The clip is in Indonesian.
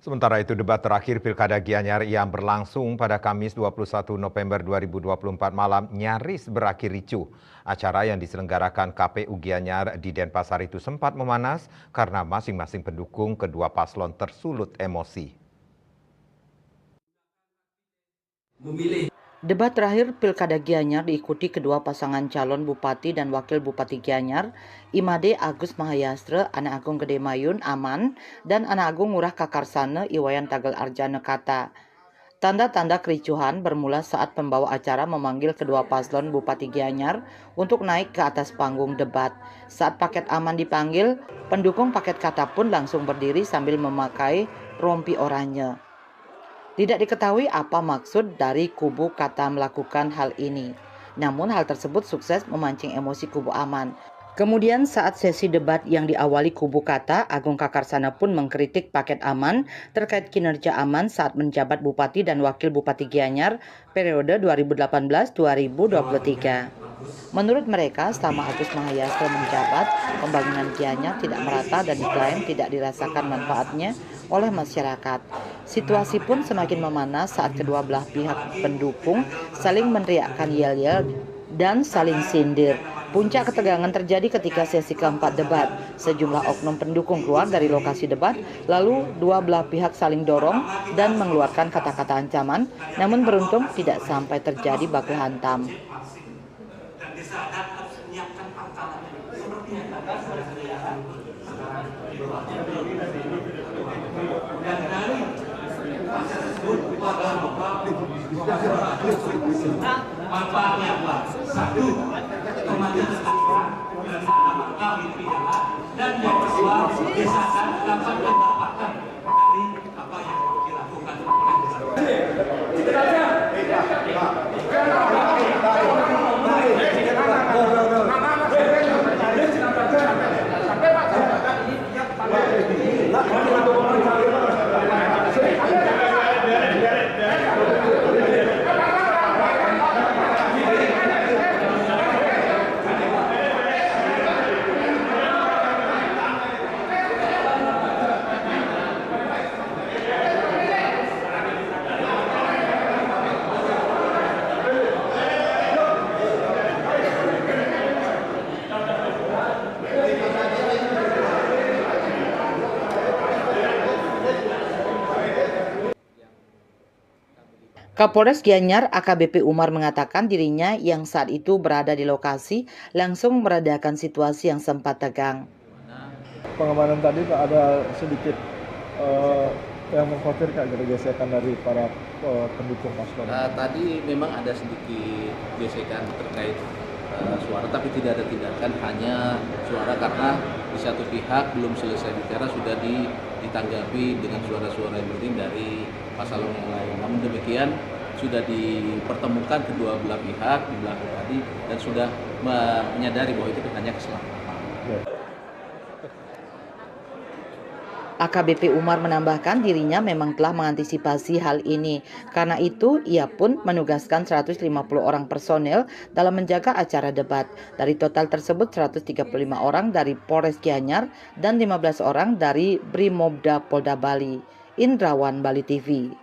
Sementara itu, debat terakhir Pilkada Gianyar yang berlangsung pada Kamis 21 November 2024 malam nyaris berakhir ricuh. Acara yang diselenggarakan KPU Gianyar di Denpasar itu sempat memanas karena masing-masing pendukung kedua paslon tersulut emosi. Debat terakhir Pilkada Gianyar diikuti kedua pasangan calon Bupati dan Wakil Bupati Gianyar, Imade Agus Mahayastra, Anak Agung Gede Mayun Aman, dan Anak Agung Ngurah Kakarsana Iwayan Tagel Arjana Kata. Tanda-tanda kericuhan bermula saat pembawa acara memanggil kedua paslon Bupati Gianyar untuk naik ke atas panggung debat. Saat paket aman dipanggil, pendukung paket kata pun langsung berdiri sambil memakai rompi oranye. Tidak diketahui apa maksud dari kubu kata melakukan hal ini. Namun hal tersebut sukses memancing emosi kubu aman. Kemudian saat sesi debat yang diawali kubu kata, Agung Kakarsana pun mengkritik paket aman terkait kinerja aman saat menjabat Bupati dan Wakil Bupati Gianyar periode 2018-2023. Menurut mereka, selama Agus Mahayastra menjabat, pembangunan Gianyar tidak merata dan diklaim tidak dirasakan manfaatnya oleh masyarakat. Situasi pun semakin memanas saat kedua belah pihak pendukung saling meneriakkan yel-yel dan saling sindir. Puncak ketegangan terjadi ketika sesi keempat debat. Sejumlah oknum pendukung keluar dari lokasi debat, lalu dua belah pihak saling dorong dan mengeluarkan kata-kata ancaman, namun beruntung tidak sampai terjadi baku hantam. Satu, kematian dan yang kedua, misalkan dapat mendapatkan dari apa yang dilakukan Kapolres Gianyar AKBP Umar mengatakan dirinya yang saat itu berada di lokasi langsung meredakan situasi yang sempat tegang. Pengamanan tadi ada sedikit yang mengkhawatirkan gesekan dari para pendukung paslon. Tadi memang ada sedikit gesekan terkait suara, tapi tidak ada tindakan, hanya suara karena di satu pihak belum selesai bicara sudah ditanggapi dengan suara-suara yang miring dari paslon yang lain. Namun demikian sudah dipertemukan kedua belah pihak di belakang tadi dan sudah menyadari bahwa itu hanya kesalahpahaman. AKBP Umar menambahkan dirinya memang telah mengantisipasi hal ini. Karena itu, ia pun menugaskan 150 orang personel dalam menjaga acara debat. Dari total tersebut, 135 orang dari Polres Gianyar dan 15 orang dari Brimobda Polda Bali. Indrawan, Bali TV.